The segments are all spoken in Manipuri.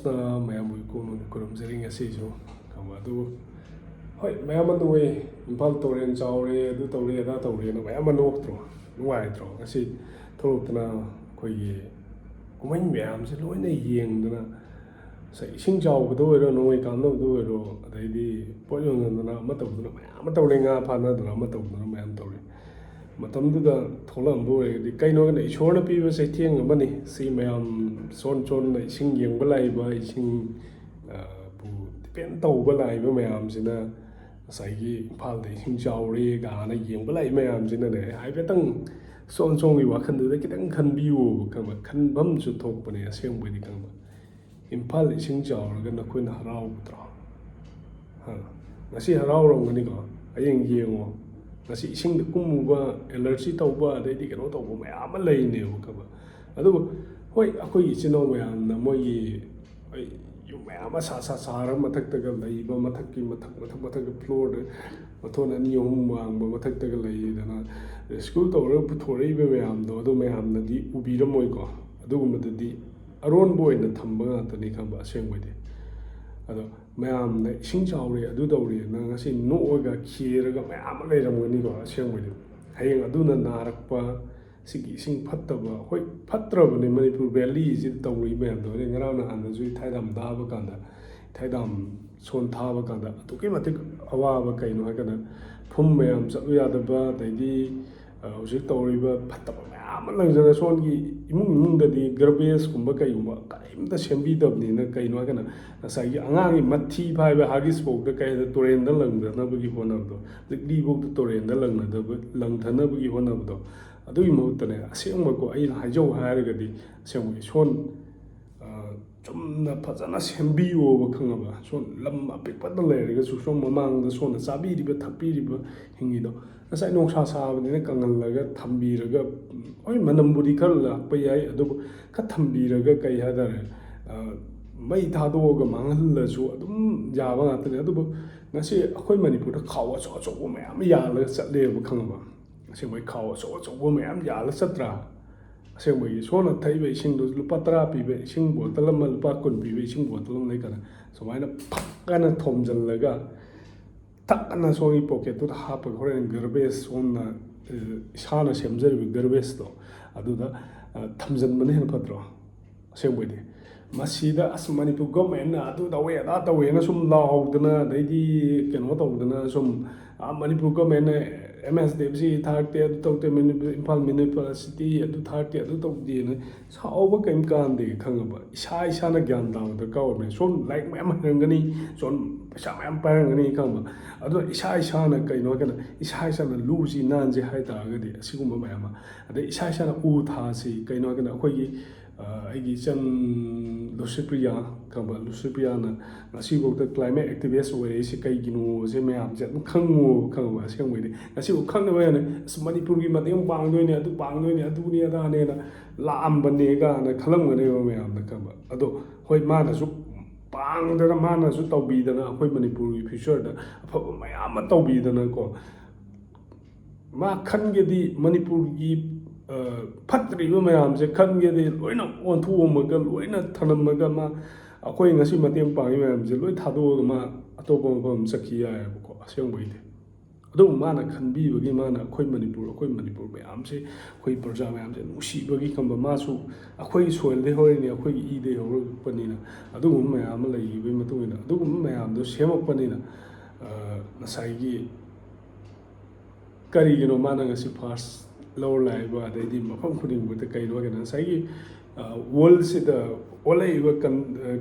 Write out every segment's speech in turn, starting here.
ꯅꯣꯁꯅ ꯃꯌꯥꯝꯕꯨ ꯏꯀꯣꯛꯅꯨꯡ ꯈꯨꯔꯨꯝꯖꯔꯤ ꯉꯁꯤꯁꯨ ꯈꯪꯕ ꯑꯗꯨꯕꯨ ꯍꯣꯏ ꯃꯌꯥꯝ ꯑꯃ ꯅꯣꯛꯑꯦ ꯏꯝꯐꯥꯜ ꯇꯨꯔꯦꯟ ꯆꯥꯎꯔꯦ ꯑꯗꯨ ꯇꯧꯔꯦ ꯑꯗꯥ ꯇꯧꯔꯦꯅ ꯃꯌꯥꯝ ꯑꯃ ꯅꯣꯛꯇ꯭ꯔꯣ ꯅꯨꯡꯉꯥꯏꯇ꯭ꯔꯣ ꯉꯁꯤ ꯊꯣꯛꯂꯛꯇꯅ ꯑꯩꯈꯣꯏꯒꯤ ꯀꯨꯝꯍꯩ ꯃꯌꯥꯝꯁꯦ ꯂꯣꯏꯅ ꯌꯦꯡꯗꯅ ꯉꯁꯥꯏ ꯏꯁꯤꯡ ꯆꯥꯎꯕꯗ ꯑꯣꯏꯔꯣ ꯅꯣꯡꯃꯩ ꯀꯥꯞꯅꯕꯗ ꯑꯣꯏꯔꯣ ꯑꯗꯩꯗꯤ ꯄꯣꯠ ꯌꯣꯟꯗꯅ ꯑꯃ ꯇꯧꯗꯅ ꯃꯌꯥꯝ ꯑꯃ ꯇꯧꯔꯦ ꯉꯥ ꯐꯥꯅꯗꯅ ꯑꯃ ꯇꯧꯗꯅ ꯃꯌꯥꯝ ꯇꯧꯔꯦ ꯃꯇꯝꯗꯨꯗ ꯊꯣꯛꯂꯛꯑꯝꯕ ꯑꯣꯏꯔꯒꯗꯤ ꯀꯩꯅꯣꯒꯅ ꯏꯁꯣꯔꯅ ꯄꯤꯕ ꯆꯩꯊꯦꯡ ꯑꯃꯅꯤ ꯁꯤ ꯃꯌꯥꯝ ꯆꯣꯟꯅ ꯏꯁꯤꯡ ꯌꯦꯡꯕ ꯂꯥꯛꯏꯕ ꯏꯁꯤꯡ ꯕꯨ ꯗꯤꯄꯦꯟ ꯇꯧꯕ ꯂꯥꯛꯏꯕ ꯃꯌꯥꯝꯁꯤꯅ ꯉꯁꯥꯏꯒꯤ ꯏꯝꯐꯥꯜꯗ ꯏꯁꯤꯡ ꯆꯥꯎꯔꯦ ꯒꯥꯅ ꯌꯦꯡꯕ ꯂꯥꯛꯏ ꯃꯌꯥꯝꯁꯤꯅꯅꯦ ꯍꯥꯏꯐꯦꯠꯇꯪ ꯁꯣꯝꯒꯤ ꯋꯥꯈꯜꯗꯨꯗ ꯈꯤꯇꯪ ꯈꯟꯕꯤꯌꯣꯕ ꯈꯪꯕ ꯈꯟꯐꯝꯁꯨ ꯊꯣꯛꯄꯅꯦ ꯑꯁꯦꯡꯕꯗꯤ ꯈꯪꯕ ꯏꯝꯐꯥꯜ ꯏꯁꯤꯡ ꯆꯥꯎꯔꯒ ꯅꯈꯣꯏꯅ ꯍꯔꯥꯎꯒꯗ꯭ꯔꯣ ꯉꯁꯤ ꯍꯔꯥꯎꯔꯝꯒꯅꯤꯀꯣ ꯍꯌꯦꯡ ꯌꯦꯡꯉꯣ ꯉꯁꯤ ꯏꯁꯤꯡꯗ ꯀꯨꯝꯃꯨꯕ ꯑꯦꯂꯔꯖꯤ ꯇꯧꯕ ꯑꯗꯩꯗꯤ ꯀꯩꯅꯣ ꯇꯧꯕ ꯃꯌꯥꯝ ꯑꯃ ꯂꯩꯅꯦꯕ ꯈꯪꯕ ꯑꯗꯨꯕꯨ ꯍꯣꯏ ꯑꯩꯈꯣꯏꯒꯤ ꯏꯆꯤꯜ ꯏꯅꯥꯎ ꯃꯌꯥꯝꯅ ꯃꯣꯏꯒꯤ ꯌꯨꯝ ꯃꯌꯥꯝ ꯑꯃ ꯁꯥꯔ ꯃꯊꯛꯇꯒ ꯂꯩꯕ ꯃꯊꯛꯀꯤ ꯃꯊꯛꯇ ꯐ꯭ꯂꯣꯔꯗ ꯃꯊꯣꯟ 2-3 ꯋꯥꯡꯕ ꯃꯊꯛꯇꯒ ꯂꯩꯗꯅ ꯔꯦꯁꯀ꯭ꯌꯨ ꯇꯧꯔꯒ ꯄꯨꯊꯣꯔꯛꯏꯕ ꯃꯌꯥꯝꯗꯣ ꯑꯗꯨ ꯃꯌꯥꯝꯅꯗꯤ ꯎꯕꯤꯔꯝꯃꯣꯏꯀꯣ ꯑꯗꯨꯒꯨꯝꯕꯗꯨꯗꯤ ꯑꯔꯣꯟꯕ ꯑꯣꯏꯅ ꯊꯝꯕ ꯉꯥꯛꯇꯅꯤ ꯈꯪꯕ ꯑꯁꯦꯡꯕꯗꯤ ꯑꯗꯣ ꯃꯌꯥꯝꯅ ꯏꯁꯤꯡ ꯆꯥꯎꯔꯦ ꯑꯗꯨ ꯇꯧꯔꯦꯅ ꯉꯁꯤ ꯅꯣꯛꯑꯒ ꯈꯦꯔꯒ ꯃꯌꯥꯝ ꯑꯃ ꯂꯩꯔꯝꯒꯅꯤꯀꯣ ꯑꯁꯦꯡꯕꯗꯤ ꯍꯌꯦꯡ ꯑꯗꯨꯅ ꯅꯥꯔꯛꯄ ꯁꯤꯒꯤ ꯏꯁꯤꯡ ꯐꯠꯇꯕ ꯍꯣꯏ ꯐꯠꯇ꯭ꯔꯕꯅꯤ ꯃꯅꯤꯄꯨꯔ ꯚꯦꯂꯤꯁꯤꯗ ꯇꯧꯔꯤ ꯃꯌꯥꯝꯗꯣ ꯑꯗꯩ ꯉꯔꯥꯡ ꯅꯍꯥꯟꯗꯁꯨ ꯏꯊꯥꯏꯗꯥꯝ ꯊꯥꯕ ꯀꯥꯟꯗ ꯏꯊꯥꯏꯗꯥꯝ ꯁꯣꯟ ꯊꯥꯕ ꯀꯥꯟꯗ ꯑꯗꯨꯛꯀꯤ ꯃꯇꯤꯛ ꯑꯋꯥꯕ ꯀꯩꯅꯣ ꯍꯥꯏꯔꯀꯥꯟꯗ ꯐꯨꯝ ꯃꯌꯥꯝ ꯆꯠꯂꯨ ꯌꯥꯗꯕ ꯑꯗꯩꯗꯤ ꯍꯧꯖꯤꯛ ꯇꯧꯔꯤꯕ ꯐꯠꯇꯕ ꯃꯌꯥꯝ ꯑꯃ ꯂꯪꯖꯔ ꯁꯣꯟꯒꯤ ꯏꯃꯨꯡꯗꯗꯤ ꯒꯔꯕꯦꯖꯀꯨꯝꯕ ꯀꯩꯒꯨꯝꯕ ꯀꯔꯤꯝꯇ ꯁꯦꯝꯕꯤꯗꯕꯅꯤꯅ ꯀꯩꯅꯣ ꯍꯥꯏꯔꯀꯥꯟꯗ ꯉꯁꯥꯏꯒꯤ ꯑꯉꯥꯡꯒꯤ ꯃꯊꯤ ꯐꯥꯏꯕ ꯍꯥꯒꯤꯁꯐꯥꯎꯗ ꯀꯩꯗ ꯇꯨꯔꯦꯟꯗ ꯂꯪꯊꯅꯕꯒꯤ ꯍꯣꯠꯅꯕꯗꯣ ꯂꯤꯛꯂꯤꯐꯥꯎꯗ ꯇꯨꯔꯦꯟꯗ ꯂꯪꯊꯅꯕꯒꯤ ꯍꯣꯠꯅꯕꯗꯣ ꯑꯗꯨꯒꯤ ꯃꯍꯨꯠꯇꯅꯦ ꯑꯁꯦꯡꯕꯀꯣ ꯑꯩꯅ ꯍꯥꯏꯖꯧ ꯍꯥꯏꯔꯒꯗꯤ ꯑꯁꯦꯡꯕꯒꯤ ꯁꯣꯟ ꯆꯨꯝꯅ ꯐꯖꯅ ꯁꯦꯝꯕꯤꯌꯣꯕ ꯈꯪꯉꯕ ꯁꯣꯟ ꯂꯝ ꯑꯄꯤꯛꯄꯗ ꯂꯩꯔꯒꯁꯨ ꯁꯣꯝ ꯃꯃꯥꯡꯗ ꯁꯣꯟꯅ ꯆꯥꯕꯤꯔꯤꯕ ꯊꯛꯄꯤꯔꯤꯕ ꯍꯤꯡꯉꯤꯗꯣ ꯉꯁꯥꯏ ꯅꯨꯡꯁꯥ ꯁꯥꯕꯅꯤꯅ ꯀꯪꯍꯜꯂꯒ ꯊꯝꯕꯤꯔꯒ ꯍꯣꯏ ꯃꯅꯝꯕꯨꯗꯤ ꯈꯔ ꯂꯥꯛꯄ ꯌꯥꯏ ꯑꯗꯨꯕꯨ ꯈꯔ ꯊꯝꯕꯤꯔꯒ ꯀꯩ ꯍꯥꯏꯇꯥꯔꯦ ꯃꯩ ꯊꯥꯗꯣꯛꯑꯒ ꯃꯥꯡꯍꯜꯂꯁꯨ ꯑꯗꯨꯝ ꯌꯥꯕ ꯉꯥꯛꯇꯅꯤ ꯑꯗꯨꯕꯨ ꯉꯁꯤ ꯑꯩꯈꯣꯏ ꯃꯅꯤꯄꯨꯔꯗ ꯈꯥꯎ ꯑꯆꯧ ꯑꯆꯧꯕ ꯃꯌꯥꯝ ꯌꯥꯜꯂꯒ ꯆꯠꯂꯦꯕ ꯈꯪꯉꯕ ꯑꯁꯦꯡꯕꯒꯤ ꯈꯥꯎ ꯑꯆꯧ ꯑꯆꯧꯕ ꯃꯌꯥꯝ ꯌꯥꯜꯂ ꯆꯠꯇ꯭ꯔꯥ ꯑꯁꯦꯡꯕꯒꯤ ꯁꯣꯟꯅ ꯊꯛꯏꯕ ꯏꯁꯤꯡꯗꯨ ꯂꯨꯄꯥ 10 ꯄꯤꯕ ꯏꯁꯤꯡ ꯕꯣꯇꯜ ꯑꯃ ꯂꯨꯄꯥ 20 ꯄꯤꯕ ꯏꯁꯤꯡ ꯕꯣꯇꯜ ꯑꯃ ꯂꯩꯀꯥꯟꯗ ꯁꯨꯃꯥꯏꯅ ꯐꯛꯀꯅ ꯊꯣꯝꯖꯤꯜꯂꯒ ꯊꯛꯀꯅ ꯁꯣꯝꯒꯤ ꯄꯣꯀꯦꯠꯇꯨꯗ ꯍꯥꯞꯄꯒ ꯍꯣꯔꯦꯟ ꯒꯔꯕꯦꯖ ꯁꯣꯝꯅ ꯏꯁꯥꯅ ꯁꯦꯝꯖꯔꯤꯕ ꯒꯔꯕꯦꯖꯇꯣ ꯑꯗꯨꯗ ꯊꯝꯖꯤꯟꯕꯅ ꯍꯦꯟꯅ ꯐꯠꯇ꯭ꯔꯣ ꯑꯁꯦꯡꯕꯩꯗꯤ ꯃꯁꯤꯗ ꯑꯁ ꯃꯅꯤꯄꯨꯔ ꯒꯣꯔꯃꯦꯟꯅ ꯑꯗꯨ ꯇꯧꯋꯦ ꯑꯗꯥ ꯇꯧꯋꯦꯅ ꯁꯨꯝ ꯂꯥꯎꯗꯅ ꯑꯗꯩꯗꯤ ꯀꯩꯅꯣ ꯇꯧꯗꯅ ꯁꯨꯝ ꯃꯅꯤꯄꯨꯔ ꯒꯣꯔꯃꯦꯟꯅ MSDFC ꯊꯥꯔꯛꯇꯦ ꯑꯗꯨ ꯇꯧꯗꯦ ꯏꯝꯐꯥꯜ ꯃ꯭ꯌꯨꯅꯤꯁꯤꯄꯥꯂꯤꯇꯤ ꯑꯗꯨ ꯊꯥꯔꯛꯇꯦ ꯑꯗꯨ ꯇꯧꯗꯦꯅ ꯁꯥꯎꯕ ꯀꯔꯤꯝ ꯀꯥꯟꯗꯦ ꯈꯪꯉꯕ ꯏꯁꯥꯅ ꯒ꯭ꯌꯥꯟ ꯇꯥꯕ ꯗꯔꯀꯥꯔ ꯑꯣꯏꯕꯅꯤ ꯁꯣꯝ ꯂꯥꯏꯔꯤꯛ ꯃꯌꯥꯝ ꯍꯩꯔꯝꯒꯅꯤ ꯁꯣꯝ ꯄꯩꯁꯥ ꯃꯌꯥꯝ ꯄꯥꯏꯔꯝꯒꯅꯤ ꯈꯪꯕ ꯑꯗꯨꯅ ꯏꯁꯥꯅ ꯀꯩꯅꯣ ꯍꯥꯏꯀꯥꯟꯗ ꯏꯁꯥꯅ ꯂꯨꯁꯤ ꯅꯥꯟꯁꯤ ꯍꯥꯏꯇꯥꯔꯒꯗꯤ ꯑꯁꯤꯒꯨꯝꯕ ꯃꯌꯥꯝ ꯑꯃ ꯑꯗꯩ ꯏꯁꯥꯅ ꯎ ꯊꯥꯁꯤ ꯀꯩꯅꯣ ꯍꯥꯏꯀꯥꯟꯗ ꯑꯩꯈꯣꯏꯒꯤ ꯑꯩꯒꯤ ꯏꯆꯟ ꯂꯨꯁꯤꯄ꯭ꯔꯤꯌꯥ ꯈꯪꯕ ꯂꯨꯁꯤꯄ꯭ꯔꯤꯌꯥꯅ ꯉꯁꯤꯐꯥꯎꯗ ꯀ꯭ꯂꯥꯏꯃꯦꯠ ꯑꯦꯛꯇꯤꯚꯤꯁ ꯑꯣꯏꯔꯛꯏꯁꯤ ꯀꯩꯒꯤꯅꯣꯁꯦ ꯃꯌꯥꯝꯁꯦ ꯑꯗꯨꯝ ꯈꯪꯉꯣꯕ ꯈꯪꯉꯕ ꯑꯁꯦꯡꯕꯩꯗꯤ ꯉꯁꯤꯐꯥꯎ ꯈꯪꯗꯕ ꯌꯥꯅꯤ ꯑꯁ ꯃꯅꯤꯄꯨꯔꯒꯤ ꯃꯇꯦꯡ ꯄꯥꯡꯗꯣꯏꯅꯦ ꯑꯗꯨ ꯄꯥꯡꯗꯣꯏꯅꯦ ꯑꯗꯨꯅꯤ ꯑꯗꯥꯅꯦꯅ ꯂꯥꯛꯑꯝꯕꯅꯦ ꯀꯥꯏꯅ ꯈꯜꯂꯝꯒꯅꯦꯕ ꯃꯌꯥꯝꯅ ꯈꯪꯕ ꯑꯗꯣ ꯍꯣꯏ ꯃꯥꯅꯁꯨ ꯄꯥꯡꯗꯅ ꯃꯥꯅꯁꯨ ꯇꯧꯕꯤꯗꯅ ꯑꯩꯈꯣꯏ ꯃꯅꯤꯄꯨꯔꯒꯤ ꯐ꯭ꯌꯨꯆꯔꯗ ꯑꯐꯕ ꯃꯌꯥꯝ ꯑꯃ ꯇꯧꯕꯤꯗꯅꯀꯣ ꯃꯥ ꯈꯟꯒꯦꯗꯤ ꯃꯅꯤꯄꯨꯔꯒꯤ ꯐꯠꯇ꯭ꯔꯤꯕ ꯃꯌꯥꯝꯁꯦ ꯈꯟꯒꯦꯗꯤ ꯂꯣꯏꯅ ꯑꯣꯟꯊꯣꯛꯑꯝꯃꯒ ꯂꯣꯏꯅ ꯊꯅꯝꯃꯒ ꯃꯥ ꯑꯩꯈꯣꯏ ꯉꯁꯤ ꯃꯇꯦꯡ ꯄꯥꯡꯉꯤ ꯃꯌꯥꯝꯁꯦ ꯂꯣꯏ ꯊꯥꯗꯣꯛꯑꯒ ꯃꯥ ꯑꯇꯣꯞꯄ ꯃꯐꯝ ꯆꯠꯈꯤ ꯌꯥꯏꯑꯕꯀꯣ ꯑꯁꯦꯡꯕꯩꯗꯤ ꯑꯗꯨꯕꯨ ꯃꯥꯅ ꯈꯟꯕꯤꯕꯒꯤ ꯃꯥꯅ ꯑꯩꯈꯣꯏ ꯃꯅꯤꯄꯨꯔ ꯃꯌꯥꯝꯁꯦ ꯑꯩꯈꯣꯏ ꯄ꯭ꯔꯖꯥ ꯃꯌꯥꯝꯁꯦ ꯅꯨꯡꯁꯤꯕꯒꯤ ꯈꯪꯕ ꯃꯥꯁꯨ ꯑꯩꯈꯣꯏꯒꯤ ꯁꯣꯏꯜꯗꯩ ꯍꯧꯔꯤꯅꯤ ꯑꯩꯈꯣꯏꯒꯤ ꯏꯗꯩ ꯍꯧꯔꯛꯄꯅꯤꯅ ꯑꯗꯨꯒꯨꯝꯕ ꯃꯌꯥꯝ ꯑꯃ ꯂꯩꯈꯤꯕꯒꯤ ꯃꯇꯨꯡ ꯏꯟꯅ ꯑꯗꯨꯒꯨꯝꯕ ꯃꯌꯥꯝꯗꯣ ꯁꯦꯝꯃꯛꯄꯅꯤꯅ ꯉꯁꯥꯏꯒꯤ ꯀꯔꯤꯒꯤꯅꯣ ꯃꯥꯅ ꯉꯁꯤ ꯐꯥꯔꯁ ꯂꯧꯔ ꯂꯥꯛꯏꯕ ꯑꯗꯩꯗꯤ ꯃꯐꯝ ꯈꯨꯗꯤꯡꯃꯛꯇ ꯀꯩꯅꯣ ꯍꯥꯏꯒꯅ ꯉꯁꯥꯏꯒꯤ ꯋꯥꯔꯜꯁꯤꯗ ꯑꯣꯜꯂꯛꯏꯕ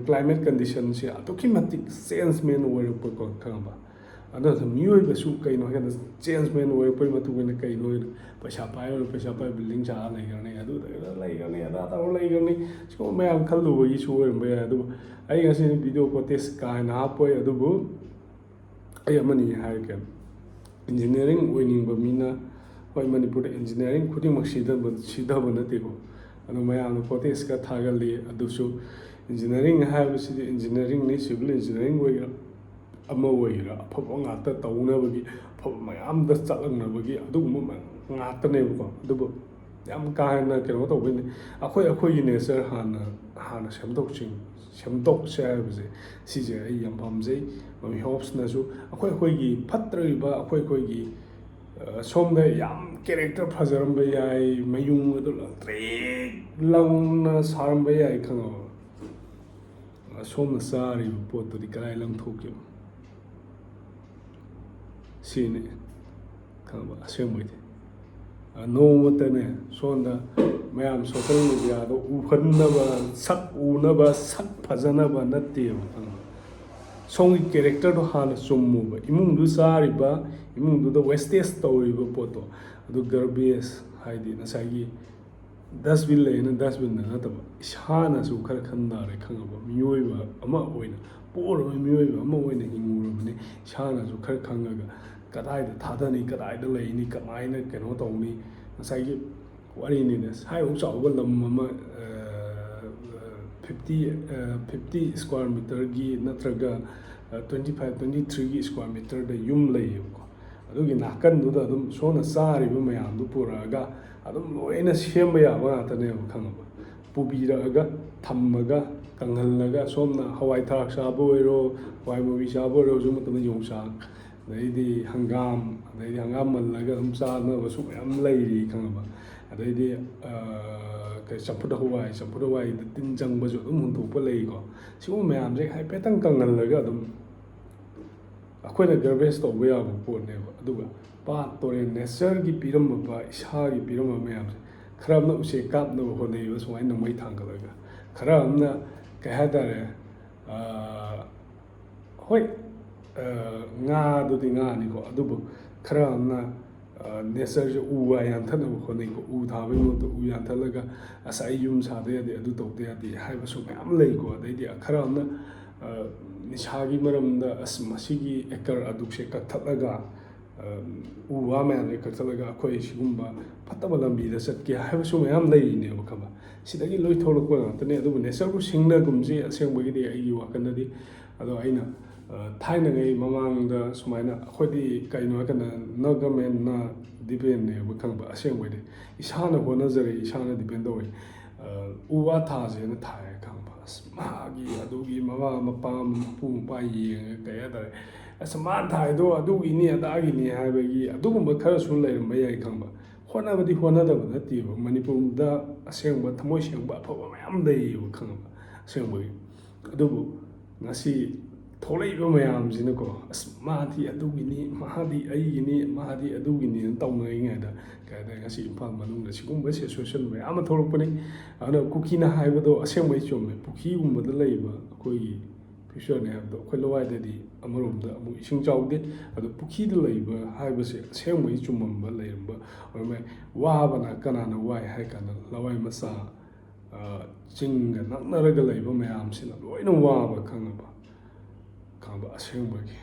ꯀ꯭ꯂꯥꯏꯃꯦꯠ ꯀꯟꯗꯤꯁꯟꯁꯦ ꯑꯗꯨꯛꯀꯤ ꯃꯇꯤꯛ ꯆꯦꯟꯖꯃꯦꯟ ꯑꯣꯏꯔꯛꯄꯀꯣ ꯈꯪꯉꯕ ꯑꯗꯨꯅ ꯃꯤꯑꯣꯏꯕꯁꯨ ꯀꯩꯅꯣ ꯍꯥꯏꯀꯥꯟꯗ ꯆꯦꯟꯖꯃꯦꯟ ꯑꯣꯏꯔꯛꯄꯒꯤ ꯃꯇꯨꯡ ꯏꯟꯅ ꯀꯩꯅꯣ ꯄꯩꯁꯥ ꯄꯥꯏ ꯕꯤꯜꯗꯤꯡ ꯁꯥꯔ ꯂꯩꯈ꯭ꯔꯅꯤ ꯑꯗꯨꯗ ꯂꯩꯈ꯭ꯔꯅꯤ ꯑꯗꯥ ꯇꯧꯔ ꯂꯩꯈ꯭ꯔꯅꯤ ꯁꯤꯒꯨꯝꯕ ꯃꯌꯥꯝ ꯈꯜꯂꯨꯕꯒꯤꯁꯨ ꯑꯣꯏꯔꯝꯕ ꯌꯥꯏ ꯑꯗꯨꯕꯨ ꯑꯩ ꯉꯁꯤ ꯚꯤꯗꯤꯑꯣ ꯐꯣꯇꯦꯖ ꯀꯥ ꯍꯦꯟꯅ ꯍꯥꯞꯄꯣꯏ ꯑꯗꯨꯕꯨ ꯑꯩ ꯑꯃꯅꯤ ꯍꯥꯏꯔꯒꯦ ꯏꯟꯖꯤꯅꯤꯌꯥꯔꯤꯡ ꯑꯣꯏꯅꯤꯡꯕ ꯃꯤꯅ ꯍꯣꯏ ꯃꯅꯤꯄꯨꯔꯗ ꯏꯟꯖꯤꯅꯤꯌꯥꯔꯤꯡ ꯈꯨꯗꯤꯡꯃꯛ ꯁꯤꯊꯕ ꯅꯠꯇꯦꯀꯣ ꯑꯗꯣ ꯃꯌꯥꯝꯅ ꯐꯣꯇꯦꯖꯀ ꯊꯥꯒꯠꯂꯤ ꯑꯗꯨꯁꯨ ꯏꯟꯖꯤꯅꯤꯌꯥꯔꯤꯡ ꯍꯥꯏꯕꯁꯤꯗꯤ ꯏꯟꯖꯤꯅꯤꯌꯥꯔꯤꯡꯅꯤ ꯁꯤꯚꯤꯜ ꯏꯟꯖꯤꯅꯤꯌꯥꯔꯤꯡ ꯑꯣꯏꯒꯦꯔꯥ ꯑꯃ ꯑꯣꯏꯒꯦꯔꯥ ꯑꯐꯕ ꯉꯥꯛꯇ ꯇꯧꯅꯕꯒꯤ ꯑꯐꯕ ꯃꯌꯥꯝꯗ ꯆꯠꯂꯛꯅꯕꯒꯤ ꯑꯗꯨꯒꯨꯝꯕ ꯉꯥꯛꯇꯅꯦꯕꯀꯣ ꯑꯗꯨꯕꯨ ꯌꯥꯝ ꯀꯥ ꯍꯦꯟꯅ ꯀꯩꯅꯣ ꯇꯧꯕꯩꯅꯤ ꯑꯩꯈꯣꯏꯒꯤ ꯅꯦꯆꯔ ꯍꯥꯟꯅ ꯁꯦꯝꯗꯣꯛꯁꯦ ꯍꯥꯏꯕꯁꯦ ꯁꯤꯁꯦ ꯑꯩ ꯌꯥꯝ ꯄꯥꯝꯖꯩ ꯃꯃꯤ ꯍꯣꯞꯁꯅꯁꯨ ꯑꯩꯈꯣꯏꯒꯤ ꯐꯠꯇ꯭ꯔꯤꯕ ꯑꯩꯈꯣꯏꯒꯤ ꯁꯣꯝꯗ ꯌꯥꯝ ꯀꯦꯔꯦꯛꯇꯔ ꯐꯖꯔꯝꯕ ꯌꯥꯏ ꯃꯌꯨꯡ ꯑꯗꯨ ꯂꯪꯇ꯭ꯔꯤꯛ ꯂꯪꯅ ꯁꯥꯔꯝꯕ ꯌꯥꯏ ꯈꯪꯉꯕ ꯁꯣꯝꯅ ꯆꯥꯔꯤꯕ ꯄꯣꯠꯇꯨꯗꯤ ꯀꯗꯥꯏ ꯂꯪꯊꯣꯛꯈꯤꯕ ꯁꯤꯅꯤ ꯈꯪꯉꯕ ꯑꯁꯦꯡꯕꯩꯗꯤ ꯅꯣꯡꯃꯇꯅꯦ ꯁꯣꯝꯗ ꯃꯌꯥꯝ ꯁꯣꯁꯦꯜ ꯃꯦꯗꯤꯌꯥꯗ ꯎꯍꯟꯅꯕ ꯁꯛ ꯎꯅꯕ ꯁꯛ ꯐꯖꯅꯕ ꯅꯠꯇꯦꯕ ꯈꯪꯉꯕ ꯁꯣꯝꯒꯤ ꯀꯦꯔꯦꯛꯇꯔꯗꯣ ꯍꯥꯟꯅ ꯆꯨꯝꯃꯨꯕ ꯏꯃꯨꯡꯗꯨ ꯆꯥꯔꯤꯕ ꯏꯃꯨꯡꯗꯨꯗ ꯋꯦꯁꯇꯦꯖ ꯇꯧꯔꯤꯕ ꯄꯣꯠꯇꯣ ꯑꯗꯨ ꯒarbage ꯍꯥꯏꯗꯤ ꯉꯁꯥꯏꯒꯤ ꯗꯁꯕꯤꯟ ꯂꯩꯌꯦꯅ ꯗꯁꯕꯤꯟꯗ ꯅꯠꯇꯕ ꯏꯁꯥꯅꯁꯨ ꯈꯔ ꯈꯟ ꯇꯥꯔꯦ ꯈꯪꯉꯕ ꯃꯤꯑꯣꯏꯕ ꯑꯃ ꯑꯣꯏꯅ ꯄꯣꯛꯎꯔꯕ ꯃꯤꯑꯣꯏꯕ ꯑꯃ ꯑꯣꯏꯅ ꯍꯤꯡꯉꯨꯔꯕꯅꯤ ꯏꯁꯥꯅꯁꯨ ꯈꯔ ꯈꯪꯉꯒꯀꯗꯥꯏꯗ ꯊꯥꯗꯅꯤ ꯀꯗꯥꯏꯗ ꯂꯩꯅꯤ ꯀꯃꯥꯏꯅ ꯀꯩꯅꯣ ꯇꯧꯅꯤ ꯉꯁꯥꯏꯒꯤ ꯋꯥꯔꯤꯅꯤꯅꯦ ꯁꯥꯏꯃꯨꯛ ꯆꯥꯎꯕ ꯂꯝ ꯑꯃ 50 ꯁ꯭ꯀ꯭ꯋꯥꯔ ꯃꯤꯇꯔꯒꯤ ꯅꯠꯇ꯭ꯔꯒ 25-23 ꯁ꯭ꯀ꯭ꯋꯥꯔ ꯃꯤꯇꯔꯗ ꯌꯨꯝ ꯂꯩꯌꯦꯕꯀꯣ ꯑꯗꯨꯒꯤ ꯅꯥꯀꯟꯗꯨꯗ ꯑꯗꯨꯝ ꯁꯣꯝꯅ ꯆꯥꯔꯤꯕ ꯃꯌꯥꯝꯗꯨ ꯄꯨꯔꯛꯑꯒ ꯑꯗꯨꯝ ꯂꯣꯏꯅ ꯁꯦꯝꯕ ꯌꯥꯕ ꯉꯥꯛꯇꯅꯦꯕ ꯈꯪꯉꯕ ꯄꯨꯕꯤꯔꯛꯑꯒ ꯊꯝꯃꯒ ꯀꯪꯍꯜꯂꯒ ꯁꯣꯝꯅ ꯍꯋꯥꯏ ꯊꯔꯥꯛ ꯆꯥꯕ ꯑꯣꯏꯔꯣ ꯍꯋꯥꯏ ꯃꯨꯕꯤ ꯆꯥꯕ ꯑꯣꯏꯔꯣ ꯍꯧꯖꯤꯛ ꯃꯇꯝꯗ ꯌꯣꯡꯆꯥꯛ ꯑꯗꯩꯗꯤ ꯍꯪꯒꯥꯝ ꯑꯗꯩꯗꯤ ꯍꯪꯒꯥꯝ ꯃꯜꯂꯒ ꯑꯗꯨꯝ ꯆꯥꯅꯕꯁꯨ ꯃꯌꯥꯝ ꯂꯩꯔꯤ ꯈꯪꯉꯕ ꯑꯗꯩꯗꯤ ꯆꯝꯐꯨꯠ ꯍꯋꯥꯏꯗ ꯇꯤꯟ ꯆꯪꯕꯁꯨ ꯑꯗꯨꯝ ꯍꯨꯟꯇꯣꯛꯄ ꯂꯩꯀꯣ ꯁꯤꯒꯨꯝꯕ ꯃꯌꯥꯝꯁꯦ ꯍꯥꯏꯐꯦꯠꯇꯪ ꯀꯪꯍꯜꯂꯒ ꯑꯗꯨꯝ ꯑꯩꯈꯣꯏꯅ ꯒarbage ꯇꯧꯕ ꯌꯥꯕ ꯄꯣꯠꯅꯦꯕ ꯑꯗꯨꯒ ꯄꯥꯠ ꯇꯨꯔꯦꯟ ꯅꯦꯆꯔꯒꯤ ꯄꯤꯔꯝꯃꯕ ꯏꯁꯥꯒꯤ ꯄꯤꯔꯝꯕ ꯃꯌꯥꯝꯁꯦ ꯈꯔ ꯑꯃꯅ ꯎꯆꯦꯛ ꯀꯥꯞꯅꯕ ꯍꯣꯠꯅꯩꯕ ꯁꯨꯃꯥꯏꯅ ꯃꯩ ꯊꯥꯡꯒꯠꯂꯒ ꯈꯔ ꯑꯃꯅ ꯀꯩ ꯍꯥꯏꯇꯥꯔꯦ ꯍꯣꯏ ꯉꯥꯗꯨꯗꯤ ꯉꯥꯅꯤꯀꯣ ꯑꯗꯨꯕꯨ ꯈꯔ ꯑꯃꯅ ꯅꯦꯆꯔꯁꯦ ꯎ ꯋꯥ ꯌꯥꯟꯊꯠꯅꯕ ꯍꯣꯠꯅꯩꯀꯣ ꯎ ꯊꯥꯕꯒꯤ ꯃꯍꯨꯠꯇ ꯎ ꯌꯥꯟꯊꯠꯂꯒ ꯑꯁ ꯑꯩ ꯌꯨꯝ ꯁꯥꯗ ꯌꯥꯗꯦ ꯑꯗꯨ ꯇꯧꯗ ꯌꯥꯗꯦ ꯍꯥꯏꯕꯁꯨ ꯃꯌꯥꯝ ꯂꯩꯀꯣ ꯑꯗꯩꯗꯤ ꯈꯔ ꯑꯃꯅ ꯅꯤꯁꯥꯒꯤ ꯃꯔꯝꯗ ꯑꯁ ꯃꯁꯤꯒꯤ ꯑꯦꯀꯔ ꯑꯗꯨꯛꯁꯦ ꯀꯛꯊꯠꯂꯒ ꯎ ꯋꯥ ꯃꯌꯥꯝꯁꯦ ꯀꯛꯊꯠꯂꯒ ꯑꯩꯈꯣꯏ ꯁꯤꯒꯨꯝꯕ ꯐꯠꯇꯕ ꯂꯝꯕꯤꯗ ꯆꯠꯀꯦ ꯍꯥꯏꯕꯁꯨ ꯃꯌꯥꯝ ꯂꯩꯔꯤꯅꯦꯕ ꯈꯪꯕ ꯁꯤꯗꯒꯤ ꯂꯣꯏ ꯊꯣꯛꯂꯛꯄ ꯉꯥꯛꯇꯅꯦ ꯑꯗꯨꯕꯨ ꯅꯦꯆꯔꯕꯨ ꯁꯤꯡꯅꯒꯨꯝꯁꯤ ꯑꯁꯦꯡꯕꯒꯤꯗꯤ ꯑꯩꯒꯤ ꯋꯥꯈꯜꯗꯗꯤ ꯑꯗꯣ ꯑꯩꯅ ꯊꯥꯏꯅꯉꯩ ꯃꯃꯥꯡꯗ ꯁꯨꯃꯥꯏꯅ ꯑꯩꯈꯣꯏꯗꯤ ꯀꯩꯅꯣ ꯍꯥꯏꯔꯀꯥꯟꯗ ꯅ ꯒꯃꯦꯟꯅ ꯗꯤꯄꯦꯟꯅꯦꯕ ꯈꯪꯕ ꯑꯁꯦꯡꯕꯩꯗꯤ ꯏꯁꯥꯅ ꯍꯣꯠꯅꯖꯔꯦ ꯏꯁꯥꯅ ꯗꯤꯄꯦꯟ ꯇꯧꯋꯦ ꯎ ꯋꯥ ꯊꯥꯁꯦꯅ ꯊꯥꯏ ꯈꯪꯕ ꯑꯁ ꯃꯥꯒꯤ ꯑꯗꯨꯒꯤ ꯃꯃꯥ ꯃꯄꯥ ꯃꯄꯨ ꯃꯄꯥ ꯌꯦꯡꯉꯒ ꯀꯩ ꯍꯥꯏꯇꯥꯔꯦ ꯑꯁ ꯃꯥꯅ ꯊꯥꯏꯗꯣ ꯑꯗꯨꯒꯤꯅꯤ ꯑꯗꯥꯒꯤꯅꯤ ꯍꯥꯏꯕꯒꯤ ꯑꯗꯨꯒꯨꯝꯕ ꯈꯔꯁꯨ ꯂꯩꯔꯝꯕ ꯌꯥꯏ ꯈꯪꯕ ꯍꯣꯠꯅꯕꯗꯤ ꯍꯣꯠꯅꯗꯕ ꯅꯠꯇꯦꯕ ꯃꯅꯤꯄꯨꯔꯗ ꯑꯁꯦꯡꯕ ꯊꯃꯣꯏ ꯁꯦꯡꯕ ꯑꯐꯕ ꯃꯌꯥꯝ ꯂꯩꯌꯦꯕ ꯈꯪꯉꯕ ꯑꯁꯦꯡꯕꯒꯤ ꯑꯗꯨꯕꯨ ꯉꯁꯤ ꯊꯣꯛꯂꯛꯏꯕ ꯃꯌꯥꯝꯁꯤꯅꯀꯣ ꯑꯁ ꯃꯥꯗꯤ ꯑꯗꯨꯒꯤꯅꯤ ꯃꯥꯗꯤ ꯑꯩꯒꯤꯅꯤ ꯃꯥꯗꯤ ꯑꯗꯨꯒꯤꯅꯤꯅ ꯇꯧꯅꯔꯤꯉꯩꯗ ꯀꯩ ꯍꯥꯏꯇꯥꯔꯦ ꯉꯁꯤ ꯏꯝꯐꯥꯜ ꯃꯅꯨꯡꯗ ꯁꯤꯒꯨꯝꯕ ꯁꯤꯆꯨꯋꯦꯁꯟ ꯃꯌꯥꯝ ꯑꯃ ꯊꯣꯛꯂꯛꯄꯅꯤ ꯑꯗꯨꯅ ꯀꯨꯀꯤꯅ ꯍꯥꯏꯕꯗꯣ ꯑꯁꯦꯡꯕꯩ ꯆꯨꯝꯃꯦ ꯄꯨꯈ꯭ꯔꯤꯒꯨꯝꯕꯗ ꯂꯩꯕ ꯑꯩꯈꯣꯏꯒꯤ ꯐ꯭ꯌꯨꯆꯔꯅꯦ ꯍꯥꯏꯕꯗꯣ ꯑꯩꯈꯣꯏ ꯂꯋꯥꯏꯗꯗꯤ ꯑꯃꯔꯣꯝꯗ ꯑꯃꯨꯛ ꯏꯁꯤꯡ ꯆꯥꯎꯗꯦ ꯑꯗꯣ ꯄꯨꯈ꯭ꯔꯤꯗ ꯂꯩꯕ ꯍꯥꯏꯕꯁꯦ ꯑꯁꯦꯡꯕꯒꯤ ꯆꯨꯝꯃꯝꯕ ꯂꯩꯔꯝꯕ ꯑꯣꯏꯔꯝꯃꯦ ꯋꯥꯕꯅ ꯀꯅꯥꯅ ꯋꯥꯏ ꯍꯥꯏ ꯀꯥꯟꯗ ꯂꯋꯥꯏ ꯃꯆꯥ ꯆꯤꯡꯒ ꯅꯛꯅꯔꯒ ꯂꯩꯕ ꯃꯌꯥꯝꯁꯤꯅ ꯂꯣꯏꯅ ꯋꯥꯕ ꯈꯪꯉꯕ ꯑꯁꯦꯡꯕꯒꯤ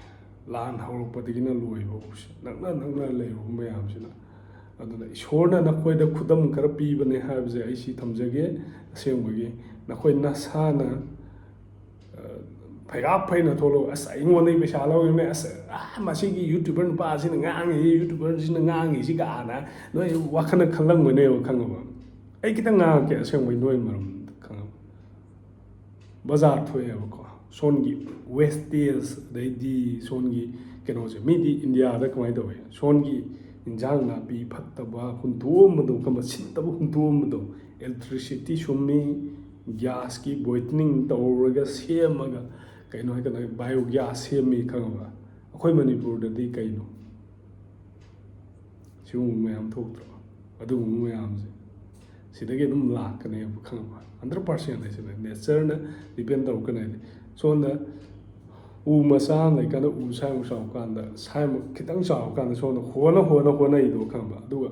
ꯂꯥꯟ ꯍꯧꯔꯛꯄꯗꯒꯤꯅ ꯂꯣꯏꯕꯐꯥꯎꯁꯦ ꯅꯛꯅ ꯂꯩꯔꯨꯕ ꯃꯌꯥꯝꯁꯤꯅ ꯑꯗꯨꯅ ꯏꯁꯣꯔꯅ ꯅꯈꯣꯏꯗ ꯈꯨꯗꯝ ꯈꯔ ꯄꯤꯕꯅꯦ ꯍꯥꯏꯕꯁꯦ ꯑꯩ ꯁꯤ ꯊꯝꯖꯒꯦ ꯑꯁꯦꯡꯕꯒꯤ ꯅꯈꯣꯏ ꯅꯁꯥꯅ ꯐꯩꯒꯥꯛ ꯐꯩꯅ ꯊꯣꯛꯂꯛꯑꯣ ꯑꯁ ꯑꯩꯉꯣꯟꯗꯒꯤ ꯄꯩꯁꯥ ꯂꯧꯔꯤꯕꯅꯦ ꯑꯁ ꯃꯁꯤꯒꯤ ꯌꯨꯇ꯭ꯌꯨꯕꯔ ꯅꯨꯄꯥꯁꯤꯅ ꯉꯥꯡꯉꯤ ꯌꯨꯇ꯭ꯌꯨꯕꯔꯁꯤꯅ ꯉꯥꯡꯉꯤꯁꯤ ꯀꯥꯅ ꯅꯣꯏ ꯋꯥꯈꯜꯅ ꯈꯜꯂꯝꯒꯅꯦꯕ ꯈꯪꯉꯕ ꯑꯩ ꯈꯤꯇꯪ ꯉꯥꯡꯉꯛꯀꯦ ꯑꯁꯦꯡꯕꯒꯤ ꯅꯣꯏ ꯃꯔꯝꯗ ꯈꯪꯉꯕ ꯕꯖꯥꯔ ꯊꯣꯛꯑꯦꯕꯀꯣ ꯁꯣꯟꯒꯤ ꯋꯦꯁꯇꯦꯖ ꯑꯗꯩꯗꯤ ꯁꯣꯟꯒꯤ ꯀꯩꯅꯣꯁꯦ ꯃꯤꯗꯤ ꯏꯟꯗꯤꯌꯥꯗ ꯀꯃꯥꯏꯅ ꯇꯧꯋꯤ ꯁꯣꯟꯒꯤ ꯏꯟꯖꯥꯡ ꯅꯥꯄꯤ ꯐꯠꯇꯕ ꯍꯨꯟꯇꯣꯛꯑꯝꯕꯗꯣ ꯈꯪꯕ ꯁꯤꯠꯇꯕ ꯍꯨꯟꯇꯣꯛꯑꯝꯕꯗꯣ ꯑꯦꯂꯦꯛꯇ꯭ꯔꯤꯁꯤꯇꯤ ꯁꯨꯝꯃꯤ ꯒ꯭ꯌꯥꯁꯀꯤ ꯕꯣꯏꯇꯅꯤꯡ ꯇꯧꯔꯒ ꯁꯦꯝꯃꯒ ꯀꯩꯅꯣ ꯍꯥꯏꯀꯥꯟꯗ ꯕꯥꯏꯑꯣꯒ꯭ꯌꯥꯁ ꯁꯦꯝꯃꯤ ꯈꯪꯉꯕ ꯑꯩꯈꯣꯏ ꯃꯅꯤꯄꯨꯔꯗꯗꯤ ꯀꯩꯅꯣ ꯁꯤꯒꯨꯝꯕ ꯃꯌꯥꯝ ꯊꯣꯛꯇ꯭ꯔꯣ ꯑꯗꯨꯒꯨꯝꯕ ꯃꯌꯥꯝꯁꯦ ꯁꯤꯗꯒꯤ ꯑꯗꯨꯝ ꯂꯥꯛꯀꯅꯦꯕ ꯈꯪꯉꯕ 100% ꯍꯥꯏꯁꯤꯅ ꯅꯦꯆꯔꯅ ꯗꯤꯄꯦꯟ ꯇꯧꯔꯛꯀꯅꯤ ꯍꯥꯏꯗꯤ ꯁꯣꯝꯗ ꯎ ꯃꯆꯥ ꯑꯃ ꯂꯩꯀꯥꯟꯗ ꯎ ꯁꯥꯏꯃꯨꯛ ꯆꯥꯎꯀꯥꯟꯗ ꯁꯥꯏꯃꯨꯛ ꯈꯤꯇꯪ ꯆꯥꯎꯀꯥꯟꯗ ꯁꯣꯝꯗ ꯍꯣꯠꯅꯩꯗꯣ ꯈꯪꯕ ꯑꯗꯨꯒ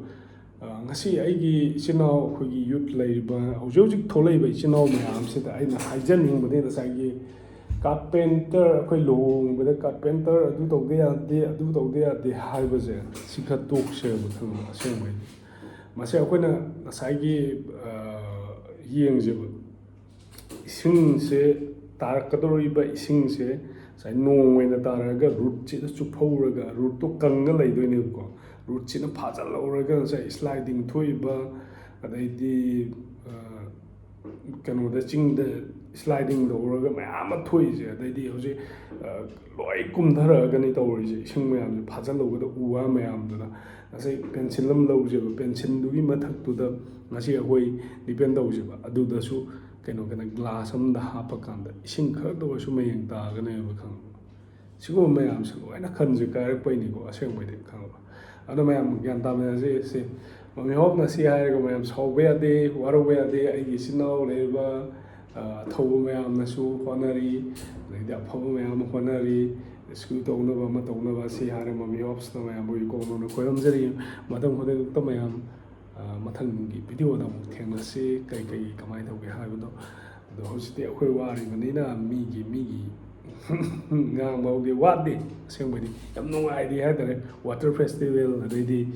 ꯉꯁꯤ ꯑꯩꯒꯤ ꯏꯆꯤꯟ ꯏꯅꯥꯎ ꯑꯩꯈꯣꯏꯒꯤ ꯌꯨꯠ ꯂꯩꯔꯤꯕ ꯍꯧꯖꯤꯛ ꯊꯣꯛꯂꯛꯏꯕ ꯏꯆꯤꯟ ꯏꯅꯥꯎ ꯃꯌꯥꯝꯁꯤꯗ ꯑꯩꯅ ꯍꯥꯏꯖꯅꯤꯡꯕꯗꯤ ꯉꯁꯥꯏꯒꯤ ꯀꯥꯔꯄꯦꯟꯇꯔ ꯑꯩꯈꯣꯏ ꯂꯨꯍꯣꯡꯕꯗ ꯀꯥꯔꯄꯦꯟꯇꯔ ꯑꯗꯨ ꯇꯧꯗ ꯌꯥꯗꯦ ꯑꯗꯨ ꯇꯧꯗ ꯌꯥꯗꯦ ꯍꯥꯏꯕꯁꯦ ꯁꯤ ꯈꯔ ꯇꯣꯛꯁꯦꯕ ꯈꯪꯕ ꯑꯁꯦꯡꯕꯩꯗꯤ ꯃꯁꯤ ꯑꯩꯈꯣꯏꯅ ꯉꯁꯥꯏꯒꯤ ꯌꯦꯡꯁꯦꯕ ꯏꯁꯤꯡꯁꯦ ꯇꯥꯔꯛꯀꯗꯧꯔꯤꯕ ꯏꯁꯤꯡꯁꯦ ꯉꯁꯥꯏ ꯅꯣꯡ ꯑꯣꯏꯅ ꯇꯥꯔꯒ ꯔꯨꯠꯁꯤꯗ ꯆꯨꯞꯍꯧꯔꯒ ꯔꯨꯠꯇꯣ ꯀꯪꯉ ꯂꯩꯗꯣꯏꯅꯦꯕꯀꯣ ꯔꯨꯠꯁꯤꯅ ꯐꯥꯖꯤꯜꯍꯧꯔꯒ ꯉꯁꯥꯏ ꯁ꯭ꯂꯥꯏꯗꯤꯡ ꯊꯣꯛꯏꯕ ꯑꯗꯩꯗꯤ ꯀꯩꯅꯣꯗ ꯆꯤꯡꯗ ꯁ꯭ꯂꯥꯏꯗꯤꯡ ꯇꯧꯔꯒ ꯃꯌꯥꯝ ꯑꯃ ꯊꯣꯛꯏꯁꯦ ꯑꯗꯩꯗꯤ ꯍꯧꯖꯤꯛ ꯂꯣꯏ ꯀꯨꯝꯊꯔꯛꯑꯒꯅꯤ ꯇꯧꯔꯤꯁꯦ ꯏꯁꯤꯡ ꯃꯌꯥꯝꯁꯦ ꯐꯥꯖꯤꯜꯂꯨꯕꯗ ꯎ ꯋꯥ ꯃꯌꯥꯝꯗꯨꯅ ꯉꯁꯤ ꯄꯦꯟꯁꯤꯜ ꯑꯃ ꯂꯧꯁꯦꯕ ꯄꯦꯟꯁꯤꯜꯗꯨꯒꯤ ꯃꯊꯛꯇꯨꯗ ꯉꯁꯤ ꯑꯩꯈꯣꯏ ꯗꯤꯄꯦꯟ ꯇꯧꯁꯦꯕ ꯑꯗꯨꯗꯁꯨ ꯀꯩꯅꯣ ꯒ꯭ꯂꯥꯁ ꯑꯃꯗ ꯍꯥꯞꯄꯀꯥꯟꯗ ꯏꯁꯤꯡ ꯈꯔꯗ ꯑꯣꯏꯔꯁꯨ ꯃꯌꯦꯡ ꯇꯥꯒꯅꯦꯕ ꯈꯪꯕ ꯁꯤꯒꯨꯝꯕ ꯃꯌꯥꯝꯁꯦ ꯂꯣꯏꯅ ꯈꯟꯁꯦ ꯀꯥꯏꯔꯛꯄꯩꯅꯤꯀꯣ ꯑꯁꯦꯡꯕꯩꯗꯤ ꯈꯪꯕ ꯑꯗꯣ ꯃꯌꯥꯝ ꯒ꯭ꯌꯥꯟ ꯇꯥꯃꯤꯟꯅꯁꯦ ꯁꯤ ꯃꯃꯤ ꯍꯣꯞꯅ ꯁꯤ ꯍꯥꯏꯔꯒ ꯃꯌꯥꯝ ꯁꯥꯎꯕ ꯌꯥꯗꯦ ꯋꯥꯔꯧꯕ ꯌꯥꯗꯦ ꯑꯩꯒꯤ ꯏꯆꯤꯟ ꯏꯅꯥꯎ ꯂꯩꯔꯤꯕ ꯑꯊꯧꯕ ꯃꯌꯥꯝꯅꯁꯨ ꯍꯣꯠꯅꯔꯤ ꯑꯗꯩꯗꯤ ꯑꯐꯕ ꯃꯌꯥꯝ ꯑꯃ ꯍꯣꯠꯅꯔꯤ ꯔꯦꯁꯀ꯭ꯌꯨ ꯇꯧꯅꯕ ꯑꯃ ꯇꯧꯅꯕ ꯁꯤ ꯍꯥꯏꯔꯒ ꯃꯃꯤ ꯍꯣꯞꯁꯅ ꯃꯌꯥꯝꯕꯨ ꯏꯀꯣꯛꯅ ꯈꯣꯏꯔꯝꯖꯔꯤ ꯃꯇꯝ ꯈꯨꯗꯤꯡꯃꯛꯇ ꯃꯌꯥꯝ ꯃꯊꯪꯒꯤ ꯚꯤꯗꯤꯑꯣꯗ ꯑꯃꯨꯛ ꯊꯦꯡꯅꯁꯤ ꯀꯩ ꯀꯃꯥꯏꯅ ꯇꯧꯒꯦ ꯍꯥꯏꯕꯗꯣ ꯑꯗꯣ ꯍꯧꯖꯤꯛꯇꯤ ꯑꯩꯈꯣꯏ ꯋꯥꯔꯤꯕꯅꯤꯅ ꯃꯤꯒꯤ ꯉꯥꯡꯕꯕꯨꯗꯤ ꯋꯥꯠꯇꯦ ꯑꯁꯦꯡꯕꯗꯤ ꯌꯥꯝ ꯅꯨꯡꯉꯥꯏꯔꯤ ꯍꯥꯏꯇꯥꯔꯦ ꯋꯥꯇꯔ ꯐꯦꯁꯇꯤꯚꯦꯜ ꯑꯗꯩꯗꯤ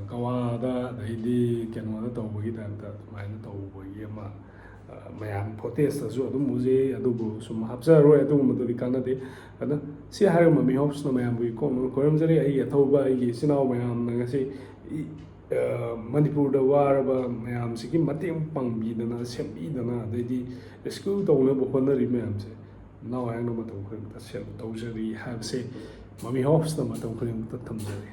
ꯒꯋꯥꯗ ꯑꯗꯩꯗꯤ ꯀꯩꯅꯣꯗ ꯇꯧꯕꯒꯤ ꯇꯥꯏꯞꯇ ꯑꯗꯨꯃꯥꯏꯅ ꯇꯧꯕꯒꯤ ꯑꯃ ꯃꯌꯥꯝ ꯐꯣꯇꯦꯖꯇꯁꯨ ꯑꯗꯨꯝ ꯎꯖꯩ ꯑꯗꯨꯕꯨ ꯁꯨꯝ ꯍꯥꯞꯆꯔꯔꯣꯏ ꯑꯗꯨꯒꯨꯝꯕꯗꯨꯗꯤ ꯀꯥꯟꯅꯗꯦ ꯑꯗꯨꯅ ꯁꯤ ꯍꯥꯏꯔꯤꯕ ꯃꯃꯤ ꯍꯣꯞꯁꯅ ꯃꯌꯥꯝꯕꯨ ꯏꯀꯣꯛꯅ ꯈꯣꯏꯔꯝꯖꯔꯤ ꯑꯩꯒꯤ ꯑꯊꯧꯕ ꯑꯩꯒꯤ ꯏꯆꯤꯟ ꯏꯅꯥꯎ ꯃꯌꯥꯝꯅ ꯉꯁꯤ ꯃꯅꯤꯄꯨꯔꯗ ꯋꯥꯔꯕ ꯃꯌꯥꯝꯁꯤꯒꯤ ꯃꯇꯦꯡ ꯄꯥꯡꯕꯤꯗꯅ ꯁꯦꯝꯕꯤꯗꯅ ꯑꯗꯩꯗꯤ ꯔꯦꯁꯀ꯭ꯌꯨ ꯇꯧꯅꯕ ꯍꯣꯠꯅꯔꯤ ꯃꯌꯥꯝꯁꯦ ꯅꯥꯎ ꯌꯥꯝꯅ ꯃꯇꯝ ꯈꯨꯗꯤꯡꯃꯛꯇ ꯁꯦꯜꯞ ꯇꯧꯖꯔꯤ ꯍꯥꯏꯕꯁꯦ ꯃꯃꯤ ꯍꯣꯞꯁꯅ ꯃꯇꯝ ꯈꯨꯗꯤꯡꯃꯛꯇ ꯊꯝꯖꯔꯤ